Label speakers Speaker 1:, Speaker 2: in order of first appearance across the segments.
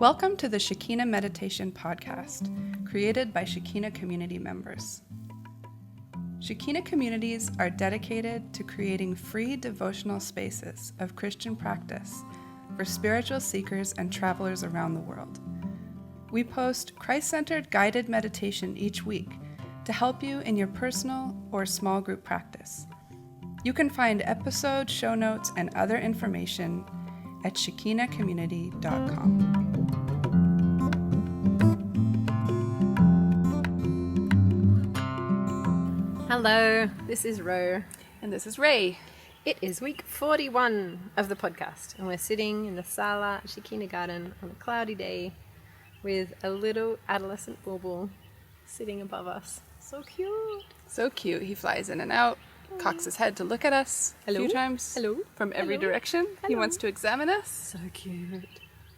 Speaker 1: Welcome to the Shekina Meditation Podcast, created by Shekina community members. Shekina communities are dedicated to creating free devotional spaces of Christian practice for spiritual seekers and travelers around the world. We post Christ-centered guided meditation each week to help you in your personal or small group practice. You can find episode show notes and other information at shekinacommunity.com.
Speaker 2: Hello, this is Ro.
Speaker 1: And this is Ray.
Speaker 2: It is week 41 of the podcast, and we're sitting in the Sala Shekina garden on a cloudy day with a little adolescent bauble sitting above us. So cute.
Speaker 1: So cute. He flies in and out, cocks his head to look at us a few times.
Speaker 2: Hello.
Speaker 1: From every direction.
Speaker 2: Hello.
Speaker 1: He wants to examine us.
Speaker 2: So cute.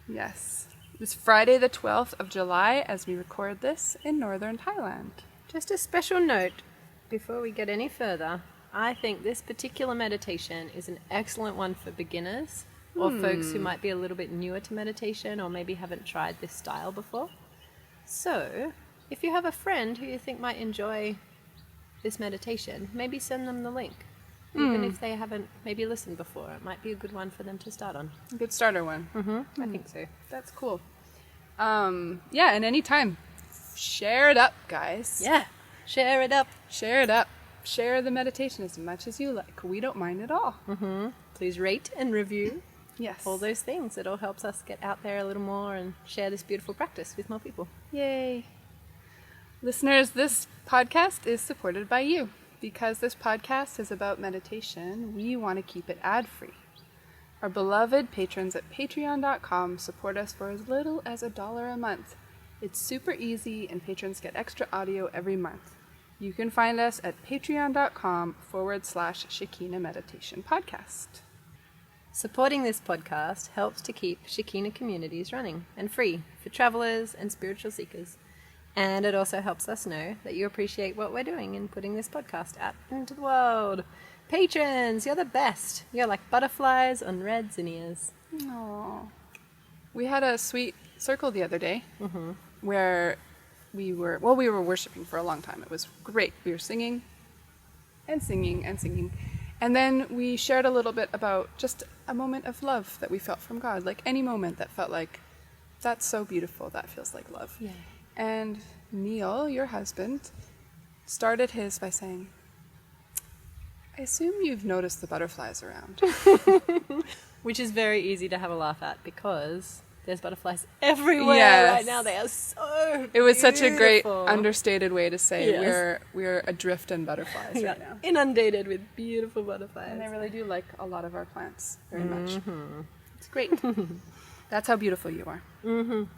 Speaker 1: Yes. It's Friday the 12th of July as we record this in northern Thailand.
Speaker 2: Just a special note before we get any further. I think this particular meditation is an excellent one for beginners or folks who might be a little bit newer to meditation or maybe haven't tried this style before. So, if you have a friend who you think might enjoy this meditation, maybe send them the link. Even if they haven't maybe listened before, it might be a good one for them to start on.
Speaker 1: A good starter one.
Speaker 2: I think so.
Speaker 1: That's cool. And anytime. Share it up, guys.
Speaker 2: Yeah, share it up.
Speaker 1: Share it up. Share the meditation as much as you like. We don't mind at all.
Speaker 2: Please rate and review.
Speaker 1: Yes.
Speaker 2: All those things. It all helps us get out there a little more and share this beautiful practice with more people.
Speaker 1: Yay. Listeners, this podcast is supported by you. Because this podcast is about meditation, we want to keep it ad-free. Our beloved patrons at patreon.com support us for as little as $1 a month. It's super easy and patrons get extra audio every month. You can find us at patreon.com/Shekina Meditation Podcast.
Speaker 2: Supporting this podcast helps to keep Shekina communities running and free for travelers and spiritual seekers. And it also helps us know that you appreciate what we're doing in putting this podcast out into the world. Patrons, you're the best. You're like butterflies on red zinnias.
Speaker 1: Aww. We had a sweet circle the other day where we were worshiping for a long time. It was great. We were singing and singing and singing. And then we shared a little bit about just a moment of love that we felt from God. Like any moment that felt like, that's so beautiful. That feels like love.
Speaker 2: Yeah.
Speaker 1: And Neil, your husband, started his by saying, I assume you've noticed the butterflies around.
Speaker 2: Which is very easy to have a laugh at because there's butterflies everywhere right now. They are so
Speaker 1: It was such a great
Speaker 2: beautiful.
Speaker 1: Understated way to say
Speaker 2: Yes.
Speaker 1: we're adrift in butterflies right now.
Speaker 2: Inundated with beautiful butterflies.
Speaker 1: And I really do like a lot of our plants very much. It's great. That's how beautiful you are.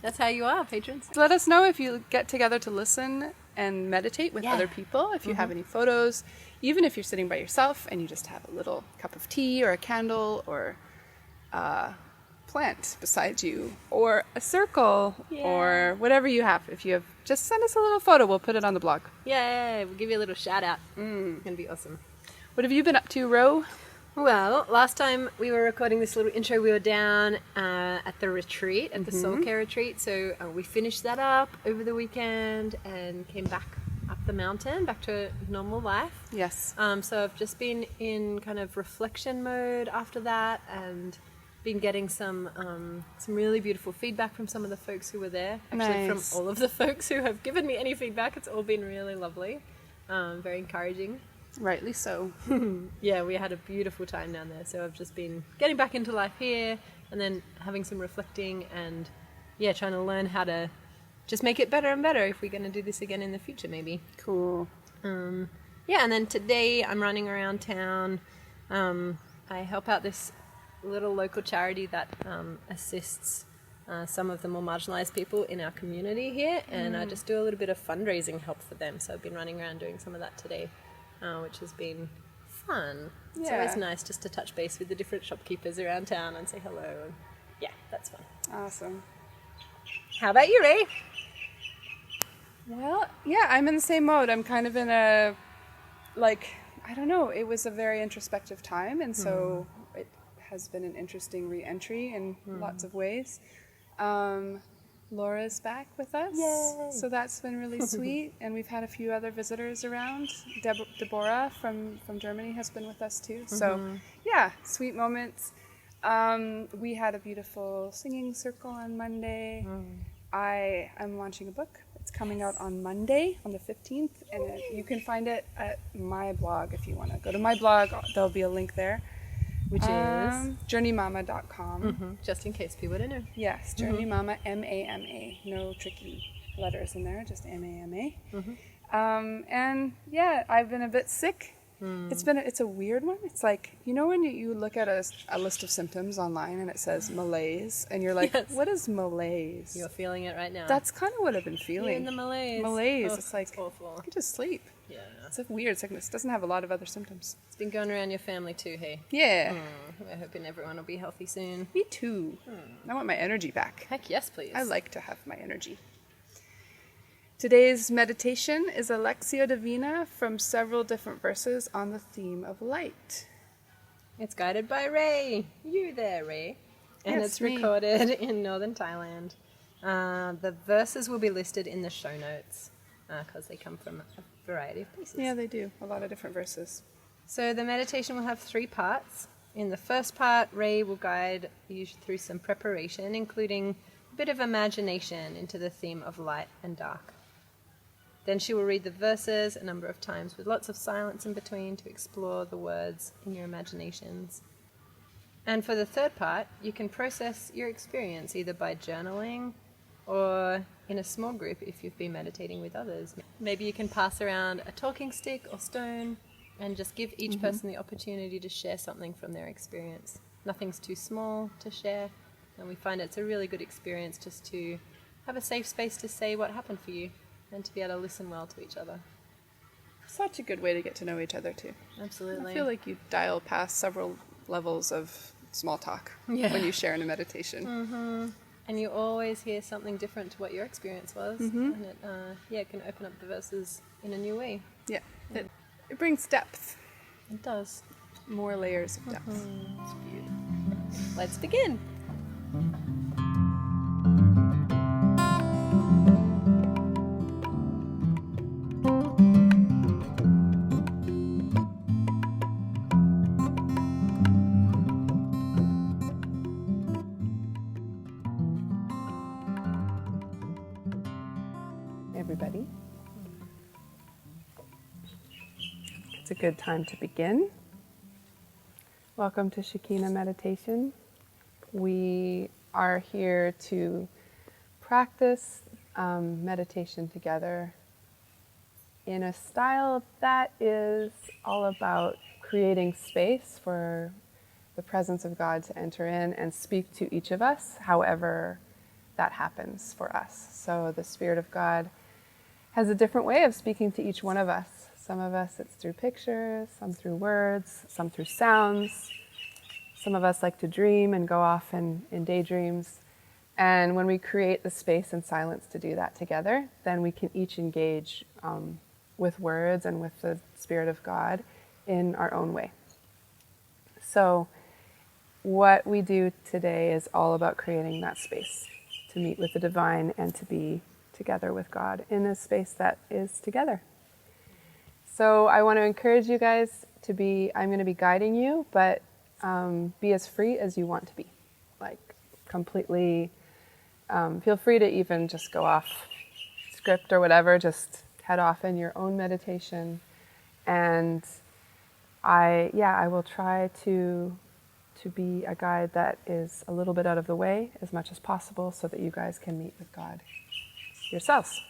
Speaker 2: That's how you are, patrons.
Speaker 1: Let us know if you get together to listen and meditate with other people. If you have any photos, even if you're sitting by yourself and you just have a little cup of tea or a candle or a plant beside you or a circle or whatever you have. If you have, just send us a little photo. We'll put it on the blog.
Speaker 2: Yay, we'll give you a little shout out. It's going to be awesome.
Speaker 1: What have you been up to, Ro?
Speaker 2: Well, last time we were recording this little intro, we were down at the retreat, at the soul care retreat. So we finished that up over the weekend and came back up the mountain, back to normal life.
Speaker 1: Yes.
Speaker 2: So I've just been in kind of reflection mode after that and been getting some really beautiful feedback from some of the folks who were there. Actually,
Speaker 1: Nice.
Speaker 2: from all of the folks who have given me any feedback. It's all been really lovely, very encouraging.
Speaker 1: Rightly so.
Speaker 2: Yeah, we had a beautiful time down there. So I've just been getting back into life here and then having some reflecting and, trying to learn how to just make it better and better if we're going to do this again in the future, maybe.
Speaker 1: Cool.
Speaker 2: And then today I'm running around town. I help out this little local charity that assists some of the more marginalized people in our community here. And I just do a little bit of fundraising help for them. So I've been running around doing some of that today. Which has been fun. It's always nice just to touch base with the different shopkeepers around town and say hello. And that's fun.
Speaker 1: Awesome.
Speaker 2: How about you, Ray?
Speaker 1: Well, I'm in the same mode. I'm kind of in a, I don't know, it was a very introspective time. And so it has been an interesting re-entry in lots of ways. Laura's back with us.
Speaker 2: Yay.
Speaker 1: So that's been really sweet. And we've had a few other visitors around. Deborah from Germany has been with us too. So yeah, sweet moments. We had a beautiful singing circle on Monday. I am launching a book. It's coming out on Monday, on the 15th, and you can find it at my blog if you want to go to my blog. There'll be a link there,
Speaker 2: Which is?
Speaker 1: journeymama.com.
Speaker 2: Just in case people don't know.
Speaker 1: Yes, journeymama, M-A-M-A. No tricky letters in there, just M-A-M-A. And yeah, I've been a bit sick. It's a weird one. It's like, you know when you look at a list of symptoms online and it says malaise, and you're like,
Speaker 2: Yes.
Speaker 1: what is malaise?
Speaker 2: You're feeling it right now.
Speaker 1: That's kind of what I've been feeling.
Speaker 2: You're in the malaise.
Speaker 1: Malaise.
Speaker 2: Oh,
Speaker 1: it's like,
Speaker 2: it's awful.
Speaker 1: I could just sleep.
Speaker 2: Yeah.
Speaker 1: It's a weird sickness. It doesn't have a lot of other symptoms.
Speaker 2: It's been going around your family too, hey?
Speaker 1: Yeah.
Speaker 2: We're hoping everyone will be healthy soon.
Speaker 1: Me too. I want my energy back.
Speaker 2: Heck yes, please.
Speaker 1: I like to have my energy. Today's meditation is a lectio divina from several different verses on the theme of light.
Speaker 2: It's guided by Ray. You there, Ray. And
Speaker 1: Yes,
Speaker 2: it's
Speaker 1: me.
Speaker 2: recorded in northern Thailand. The verses will be listed in the show notes because they come from a variety of places.
Speaker 1: Yeah, they do. A lot of different verses.
Speaker 2: So the meditation will have 3 parts. In the first part, Ray will guide you through some preparation, including a bit of imagination into the theme of light and dark. Then she will read the verses a number of times with lots of silence in between to explore the words in your imaginations. And for the third part, you can process your experience either by journaling or in a small group if you've been meditating with others. Maybe you can pass around a talking stick or stone and just give each person the opportunity to share something from their experience. Nothing's too small to share, and we find it's a really good experience just to have a safe space to say what happened for you and to be able to listen well to each other.
Speaker 1: Such a good way to get to know each other too.
Speaker 2: Absolutely.
Speaker 1: I feel like you dial past several levels of small talk
Speaker 2: Yeah.
Speaker 1: when you share in a meditation.
Speaker 2: And you always hear something different to what your experience was, and it can open up the verses in a new way.
Speaker 1: Yeah. It brings depth,
Speaker 2: It does.
Speaker 1: more layers of depth.
Speaker 2: It's beautiful. Let's begin.
Speaker 1: Everybody. It's a good time to begin. Welcome to Shekina Meditation. We are here to practice meditation together in a style that is all about creating space for the presence of God to enter in and speak to each of us, however that happens for us. So the Spirit of God has a different way of speaking to each one of us. Some of us it's through pictures, some through words, some through sounds. Some of us like to dream and go off in daydreams. And when we create the space and silence to do that together, then we can each engage with words and with the Spirit of God in our own way. So what we do today is all about creating that space to meet with the divine and to be together with God in a space that is together. So I want to encourage you guys to be, I'm going to be guiding you, but be as free as you want to be. Like completely, feel free to even just go off script or whatever, just head off in your own meditation. And I will try to be a guide that is a little bit out of the way as much as possible so that you guys can meet with God yourselves.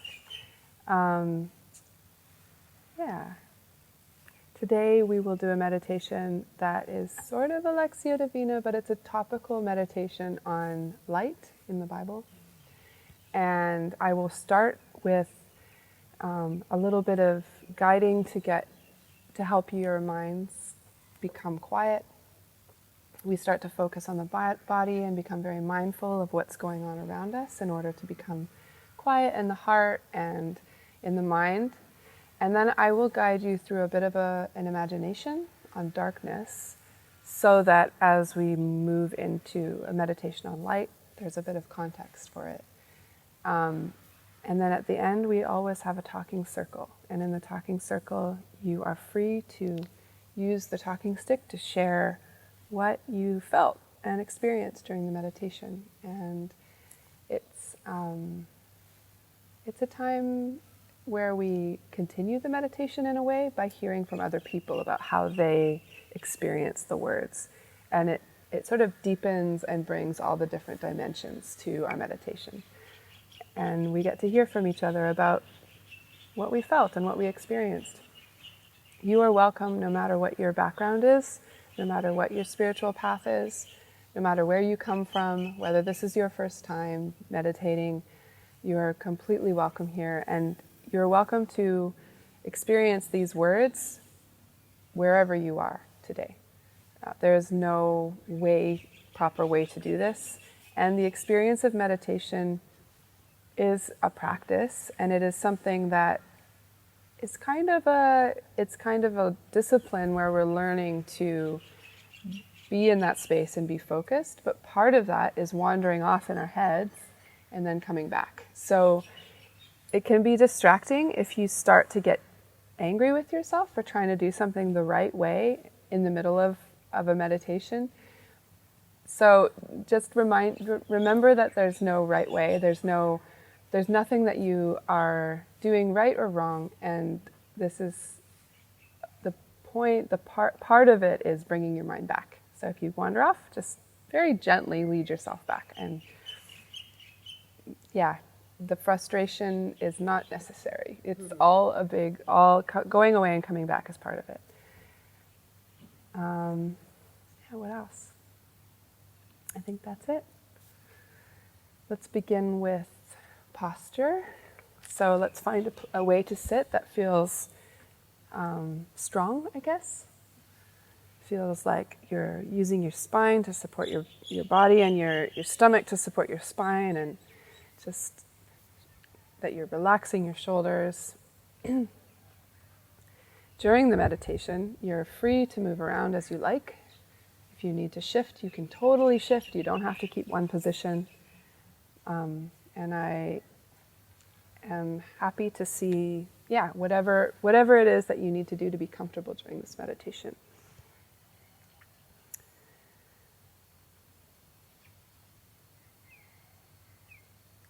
Speaker 1: Today we will do a meditation that is sort of a lectio divina, but it's a topical meditation on light in the Bible. And I will start with a little bit of guiding to help your minds become quiet. We start to focus on the body and become very mindful of what's going on around us in order to become quiet in the heart and in the mind. And then I will guide you through a bit of an imagination on darkness so that as we move into a meditation on light, there's a bit of context for it. And then at the end, we always have a talking circle. And in the talking circle, you are free to use the talking stick to share what you felt and experienced during the meditation. And it's a time where we continue the meditation in a way by hearing from other people about how they experience the words. And it sort of deepens and brings all the different dimensions to our meditation. And we get to hear from each other about what we felt and what we experienced. You are welcome no matter what your background is, no matter what your spiritual path is, no matter where you come from, whether this is your first time meditating, you are completely welcome here. And you're welcome to experience these words wherever you are today. There is no proper way to do this. And the experience of meditation is a practice, and it is something that is kind of a discipline where we're learning to be in that space and be focused. But part of that is wandering off in our heads and then coming back. So it can be distracting if you start to get angry with yourself for trying to do something the right way in the middle of a meditation. So just remember that there's no right way. There's nothing that you are doing right or wrong, and this is the point. Part of it is bringing your mind back. So if you wander off, just very gently lead yourself back. And yeah, the frustration is not necessary. It's all going away and coming back is part of it. What else? I think that's it. Let's begin with posture. So let's find a way to sit that feels strong, I guess. Feels like you're using your spine to support your body and your stomach to support your spine, and just that you're relaxing your shoulders. During the meditation, you're free to move around as you like. If you need to shift, you can totally shift. You don't have to keep one position. And I am happy to see, whatever it is that you need to do to be comfortable during this meditation.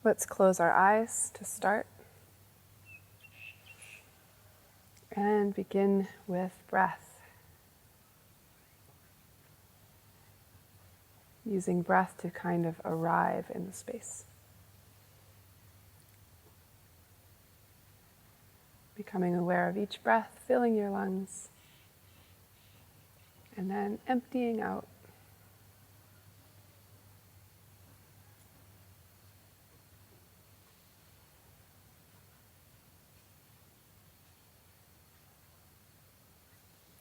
Speaker 1: Let's close our eyes to start. And begin with breath. Using breath to kind of arrive in the space. Becoming aware of each breath, filling your lungs, and then emptying out.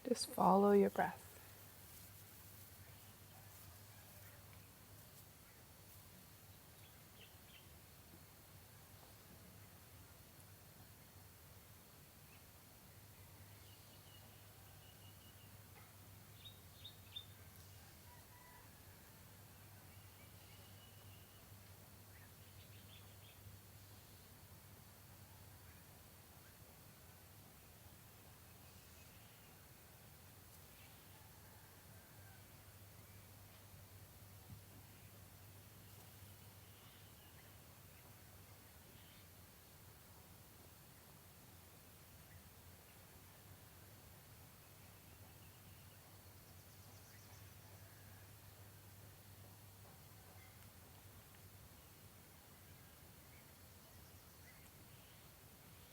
Speaker 1: Just follow your breath.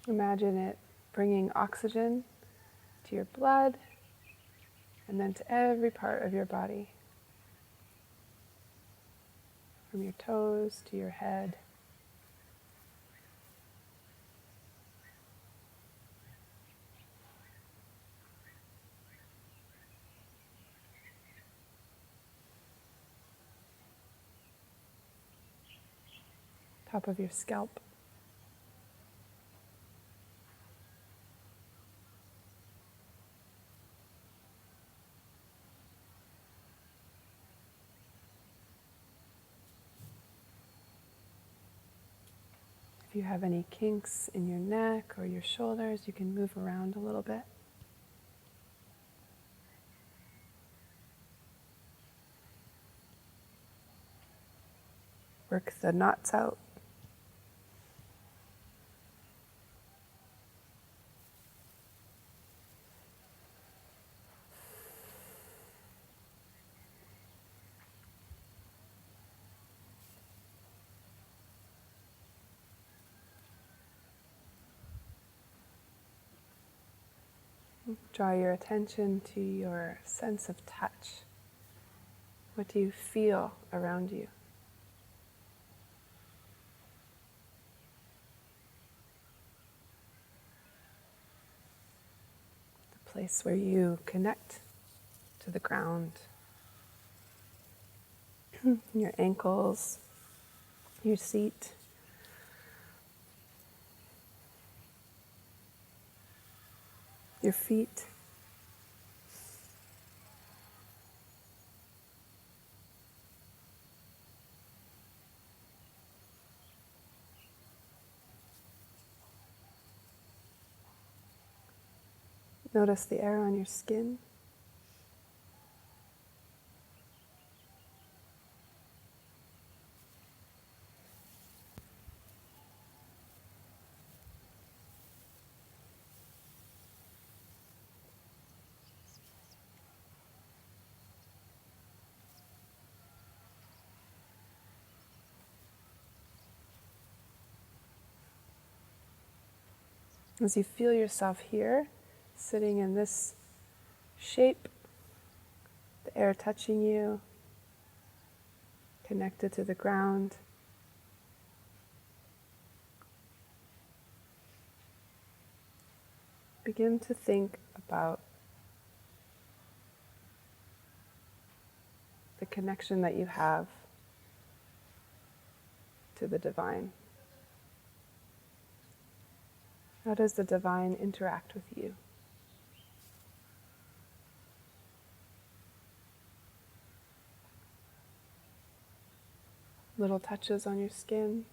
Speaker 1: Imagine it bringing oxygen to your blood and then to every part of your body. From your toes to your head. Top of your scalp. If you have any kinks in your neck or your shoulders, you can move around a little bit. Work the knots out. Draw your attention to your sense of touch. What do you feel around you? The place where you connect to the ground. Your ankles, your seat. Your feet. Notice the air on your skin. As you feel yourself here, sitting in this shape, the air touching you, connected to the ground, begin to think about the connection that you have to the divine. How does the divine interact with you? Little touches on your skin.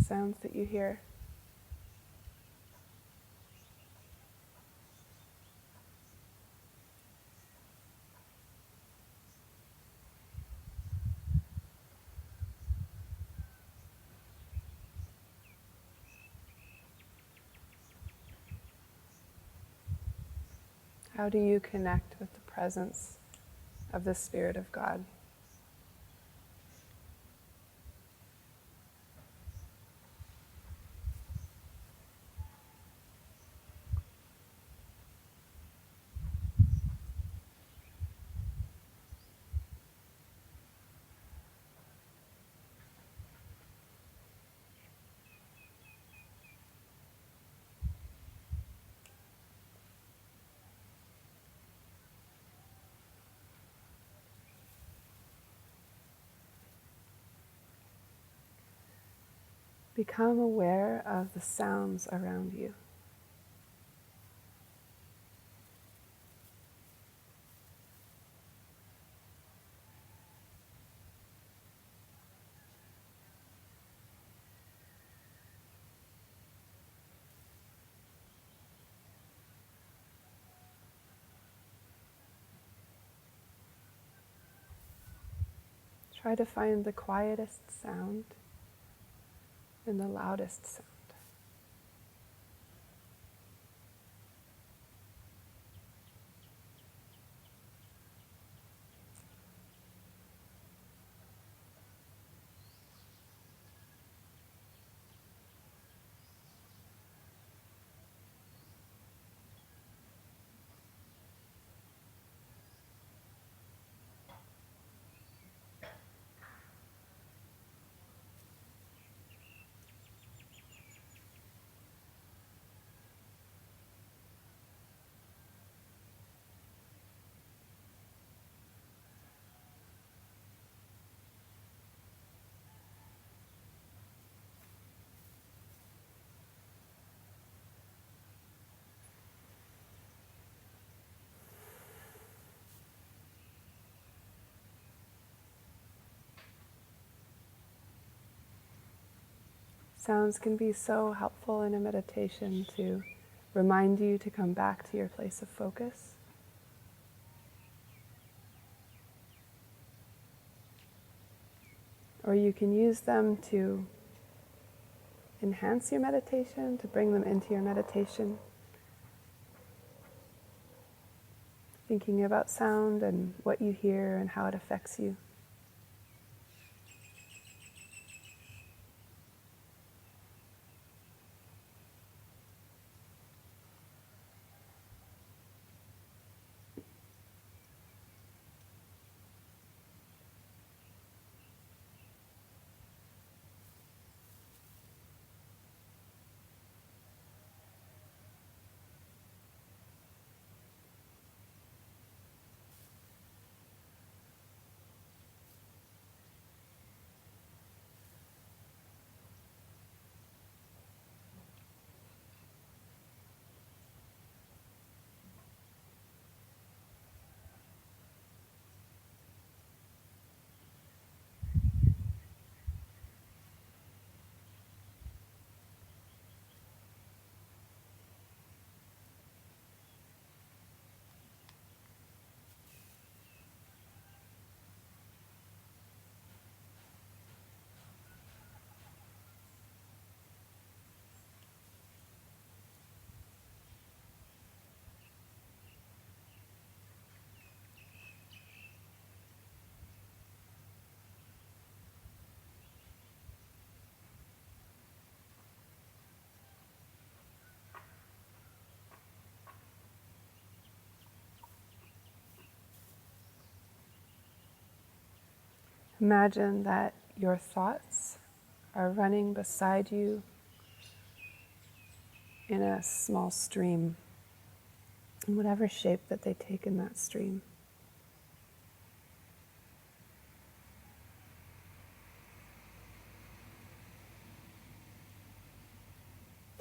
Speaker 1: Sounds that you hear. How do you connect with the presence of the Spirit of God? Become aware of the sounds around you. Try to find the quietest sound and the loudest sound. Sounds can be so helpful in a meditation to remind you to come back to your place of focus. Or you can use them to enhance your meditation, to bring them into your meditation. Thinking about sound and what you hear and how it affects you. Imagine that your thoughts are running beside you in a small stream, in whatever shape that they take in that stream.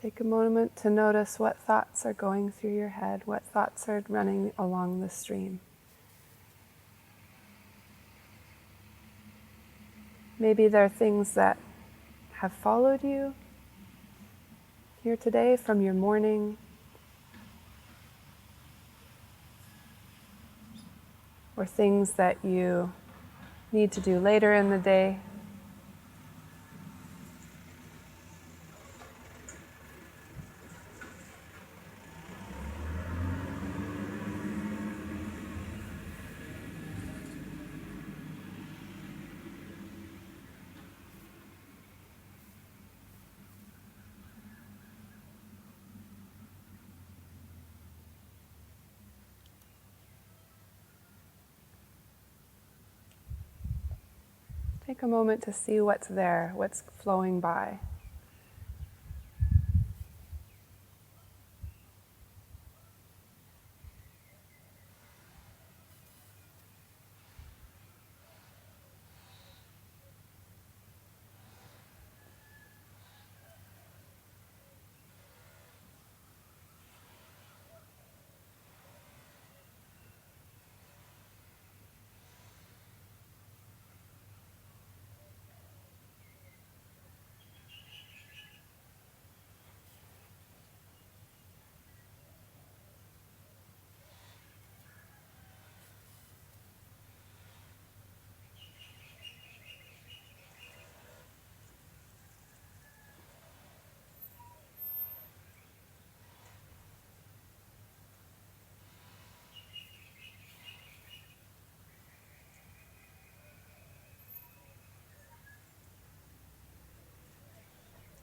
Speaker 1: Take a moment to notice what thoughts are going through your head, what thoughts are running along the stream. Maybe there are things that have followed you here today from your morning, or things that you need to do later in the day. Take a moment to see what's there, what's flowing by.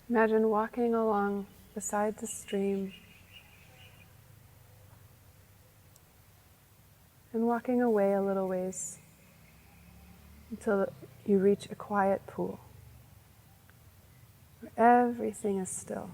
Speaker 1: Imagine walking along beside the stream and walking away a little ways until you reach a quiet pool where everything is still.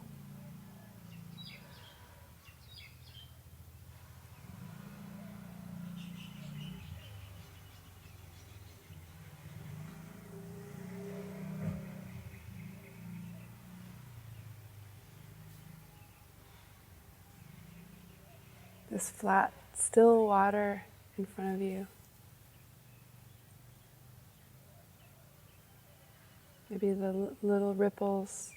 Speaker 1: This flat, still water in front of you. Maybe the little ripples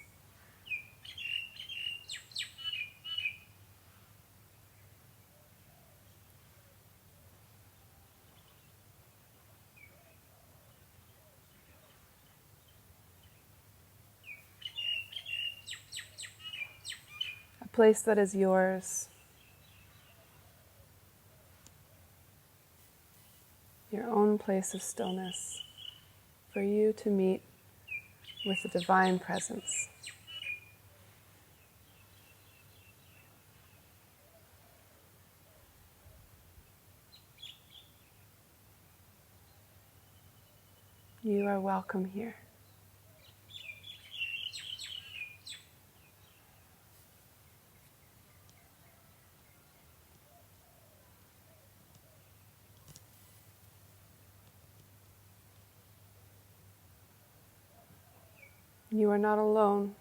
Speaker 1: place that is yours, your own place of stillness, for you to meet with the divine presence. You are welcome here. You are not alone.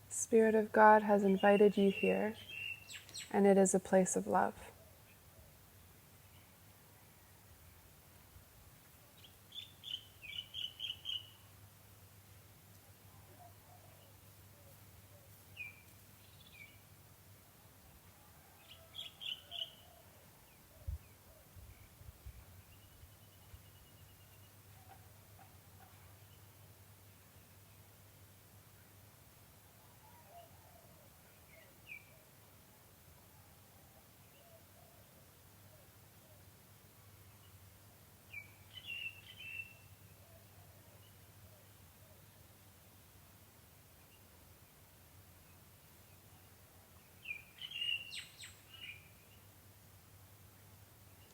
Speaker 1: Spirit of God has invited you here, and it is a place of love.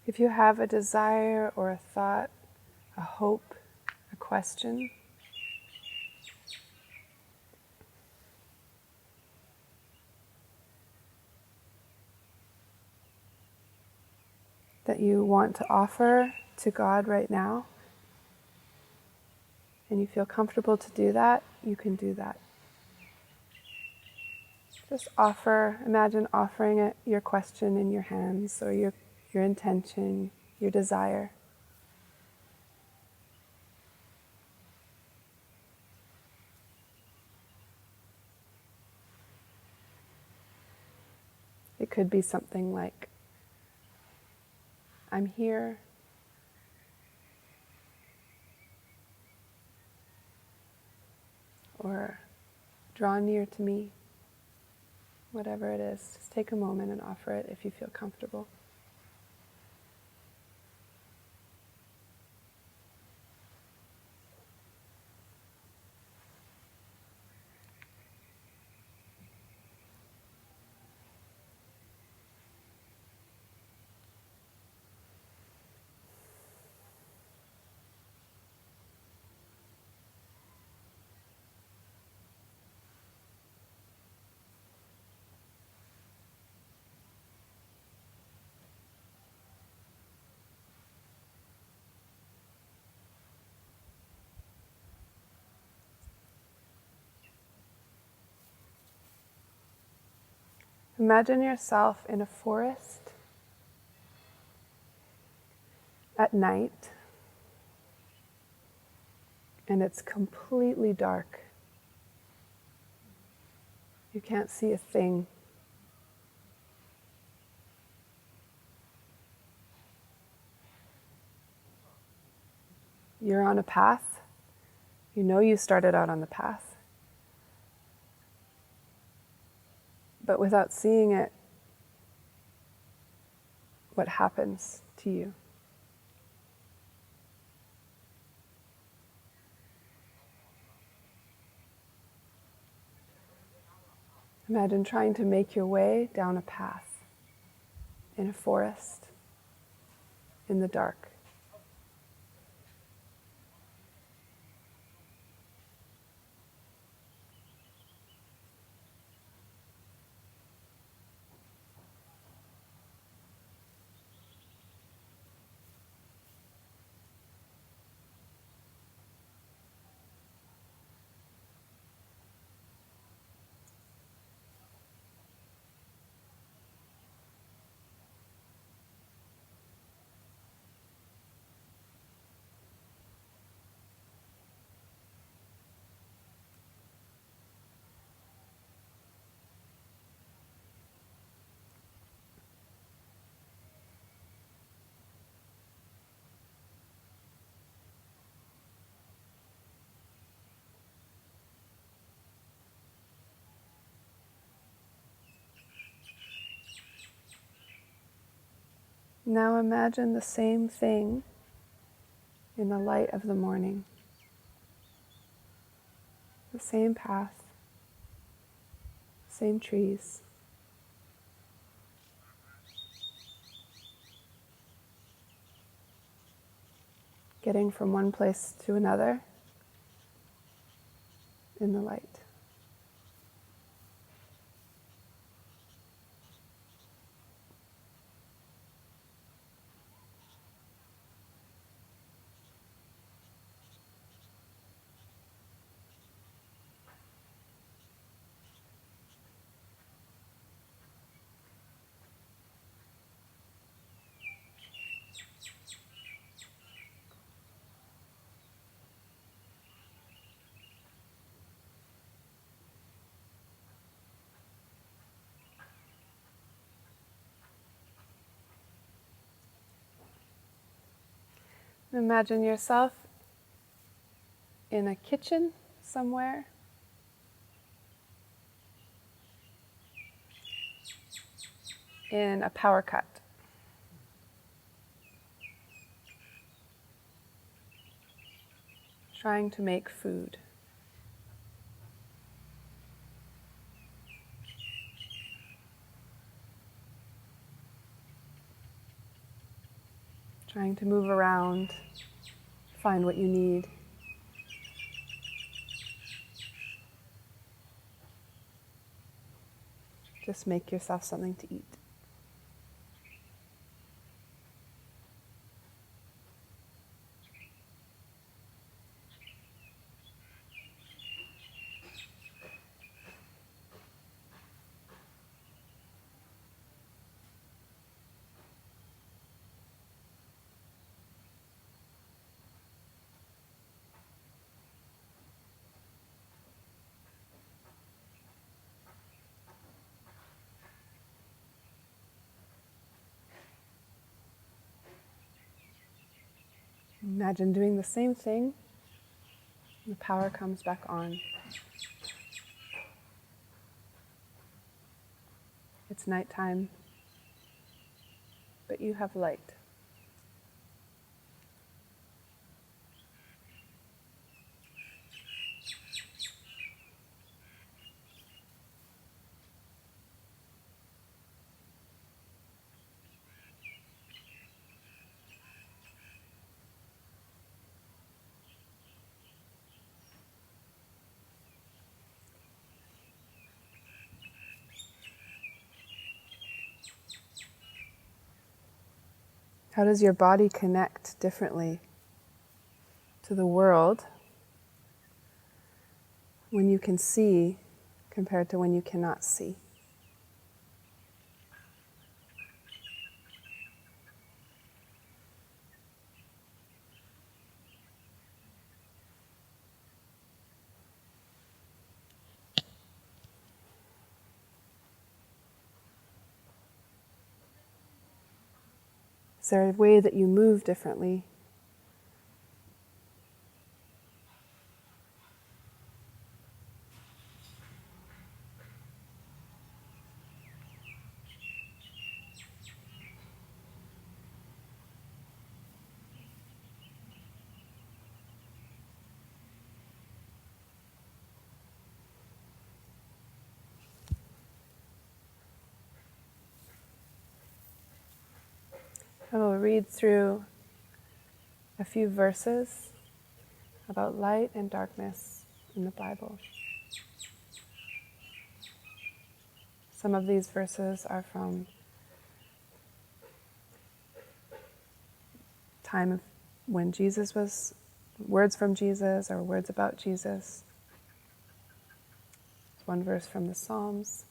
Speaker 1: If you have a desire or a thought, a hope, a question, that you want to offer to God right now, and you feel comfortable to do that, you can do that. Just imagine offering it, your question in your hands, or your intention, your desire. It could be something like, I'm here, or draw near to me. Whatever it is, just take a moment and offer it if you feel comfortable. Imagine yourself in a forest at night, and it's completely dark. You can't see a thing. You're on a path. You know you started out on the path. But without seeing it, what happens to you? Imagine trying to make your way down a path in a forest, in the dark. Now imagine the same thing in the light of the morning. The same path, same trees. Getting from one place to another in the light. Imagine yourself in a kitchen somewhere. In a power cut. Trying to make food. Trying to move around, find what you need. Just make yourself something to eat. Imagine doing the same thing. The power comes back on. It's nighttime, but you have light. How does your body connect differently to the world when you can see compared to when you cannot see? Is there a way that you move differently? I will read through a few verses about light and darkness in the Bible. Some of these verses are from time of when Jesus was, words from Jesus or words about Jesus. There's one verse from the Psalms.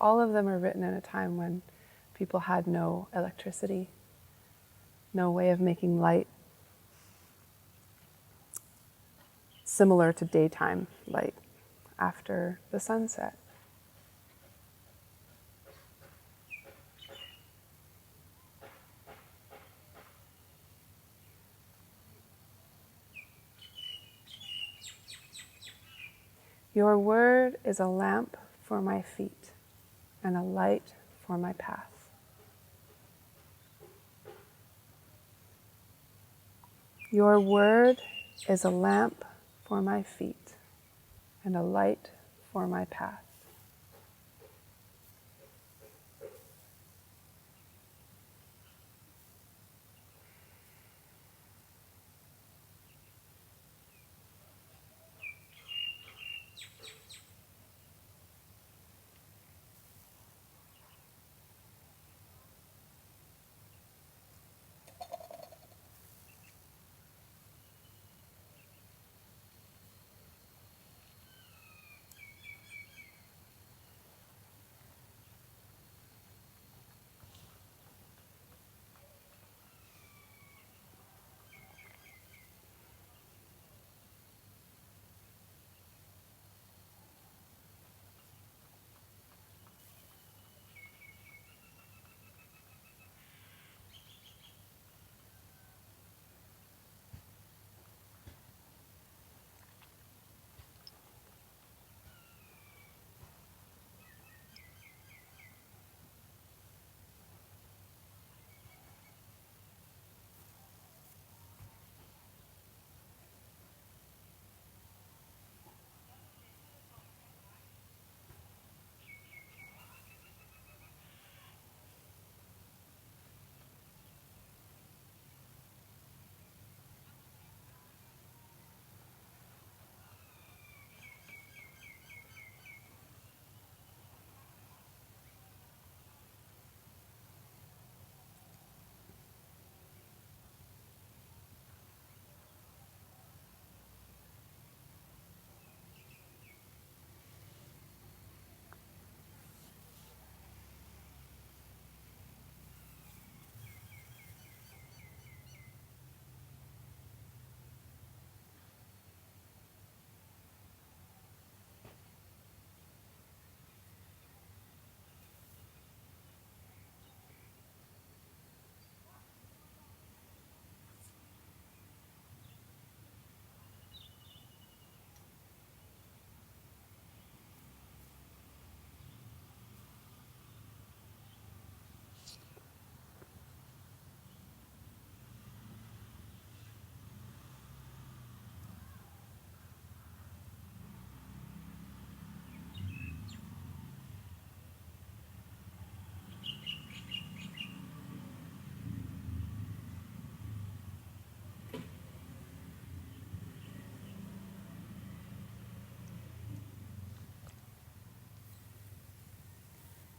Speaker 1: All of them are written in a time when people had no electricity, no way of making light similar to daytime light after the sunset. Your word is a lamp for my feet and a light for my path. Your word is a lamp for my feet and a light for my path.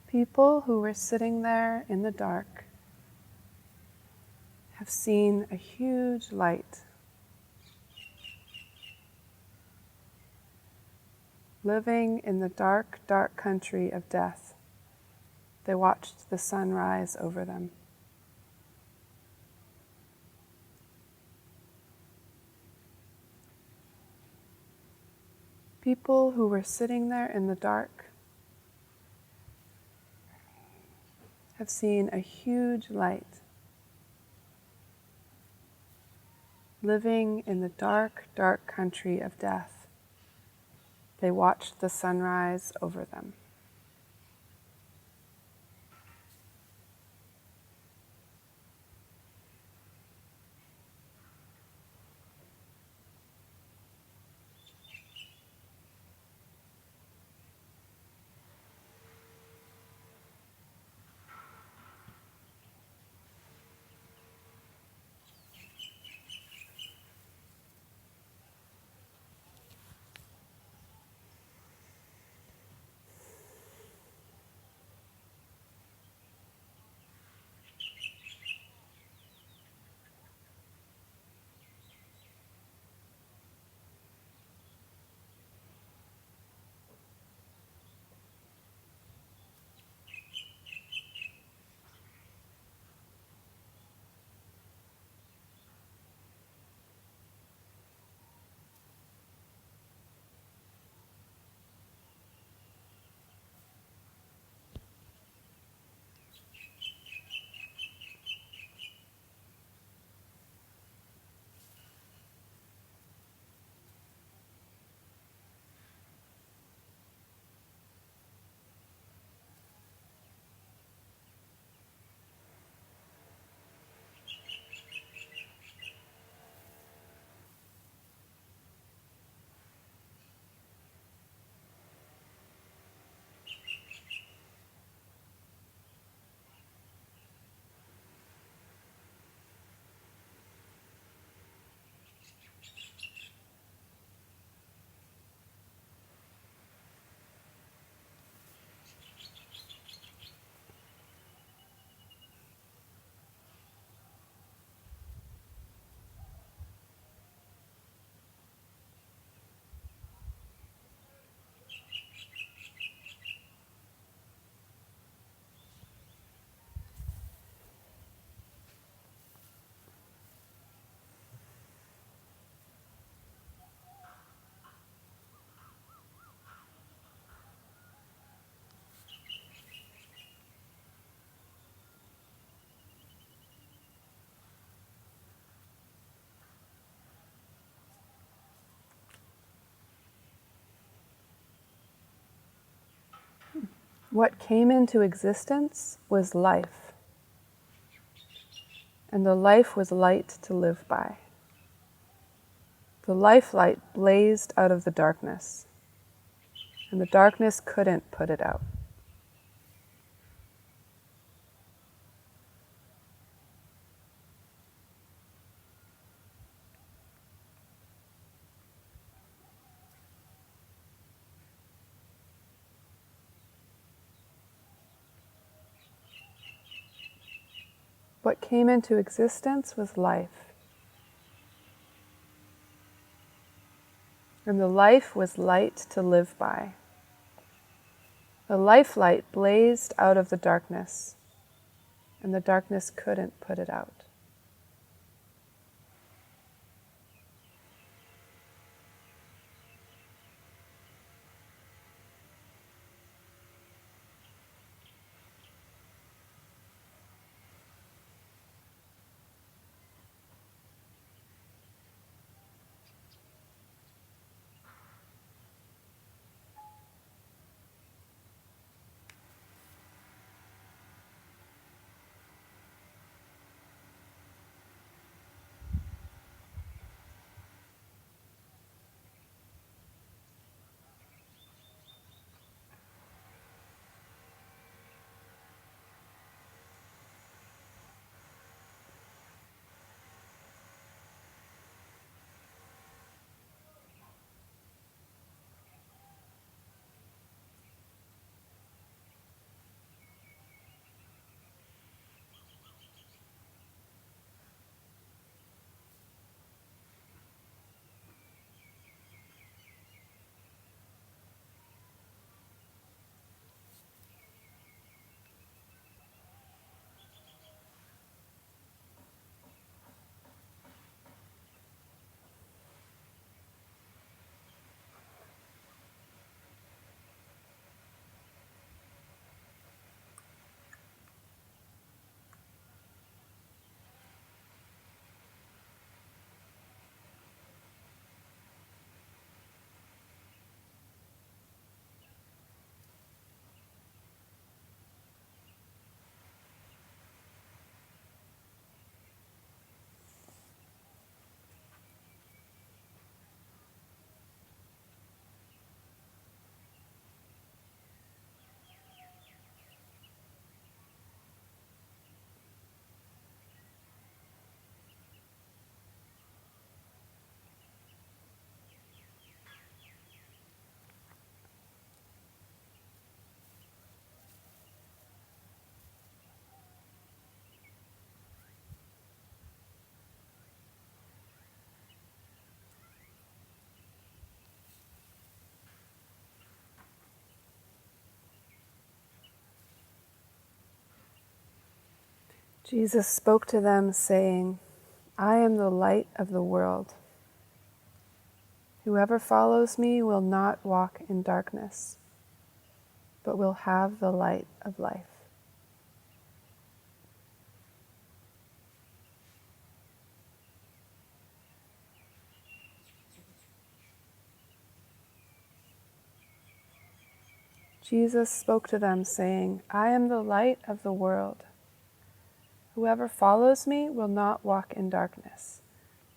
Speaker 1: People who were sitting there in the dark have seen a huge light. Living in the dark, dark country of death, they watched the sun rise over them. People who were sitting there in the dark have seen a huge light. Living in the dark, dark country of death, they watched the sun rise over them. What came into existence was life, and the life was light to live by. The life light blazed out of the darkness, and the darkness couldn't put it out. What came into existence was life, and the life was light to live by. The life light blazed out of the darkness, and the darkness couldn't put it out. Jesus spoke to them, saying, I am the light of the world. Whoever follows me will not walk in darkness, but will have the light of life. Jesus spoke to them, saying, I am the light of the world. Whoever follows me will not walk in darkness,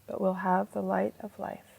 Speaker 1: but will have the light of life.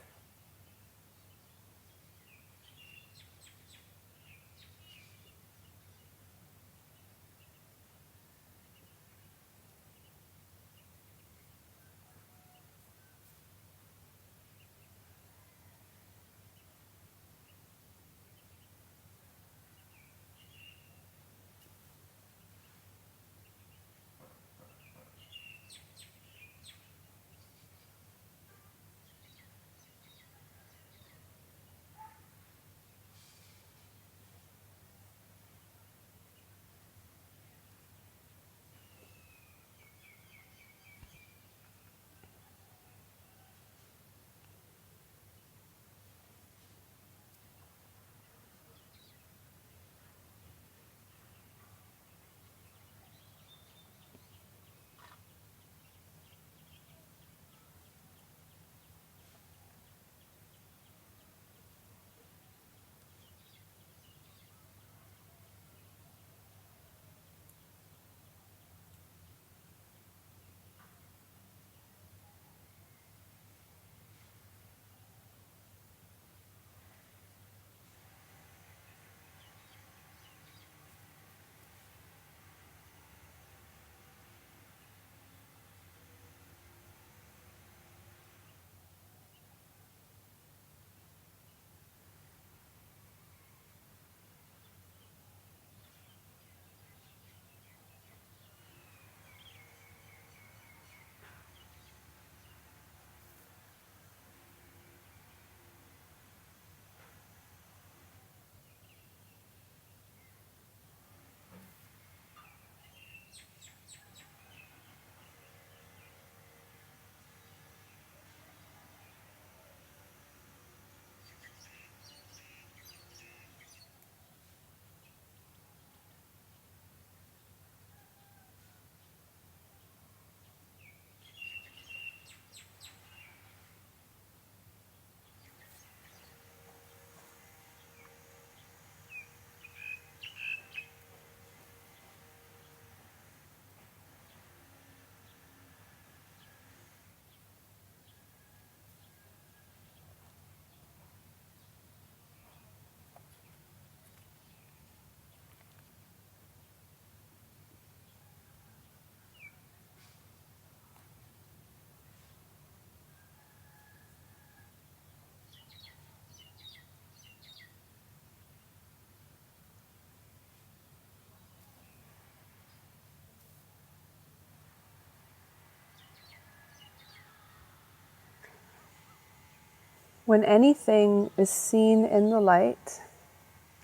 Speaker 1: When anything is seen in the light,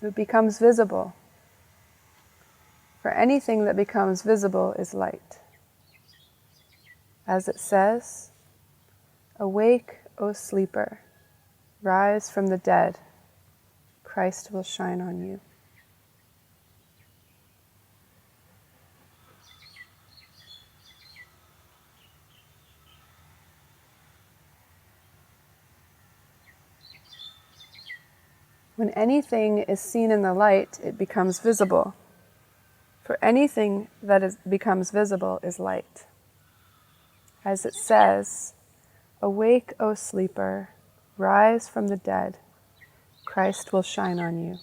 Speaker 1: it becomes visible. For anything that becomes visible is light. As it says, "Awake, O sleeper, rise from the dead, Christ will shine on you." When anything is seen in the light, it becomes visible. For anything that becomes visible is light. As it says, "Awake, O sleeper, rise from the dead, Christ will shine on you."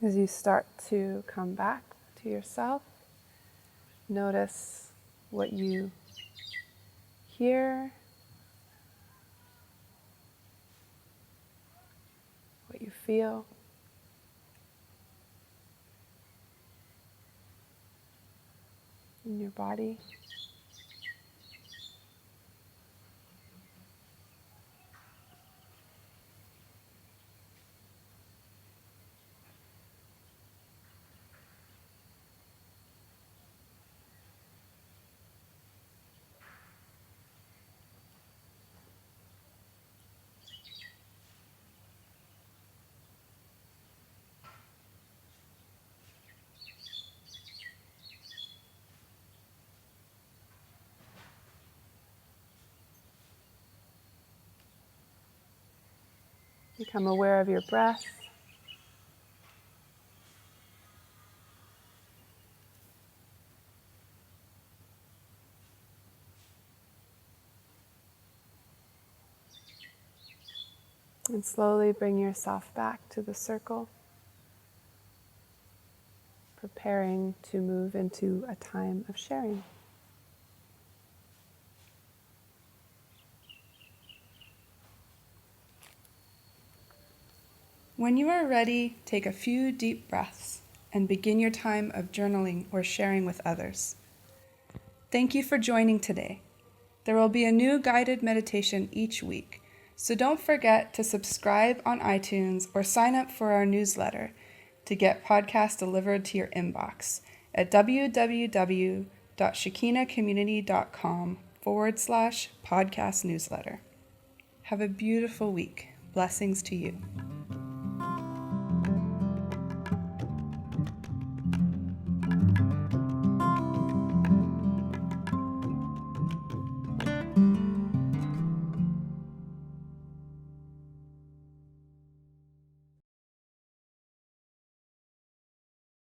Speaker 1: As you start to come back to yourself, notice what you hear, what you feel. In your body. Become aware of your breath. And slowly bring yourself back to the circle, preparing to move into a time of sharing. When you are ready, take a few deep breaths and begin your time of journaling or sharing with others. Thank you for joining today. There will be a new guided meditation each week, so don't forget to subscribe on iTunes or sign up for our newsletter to get podcasts delivered to your inbox at www.shekinacommunity.com/podcast newsletter. Have a beautiful week. Blessings to you.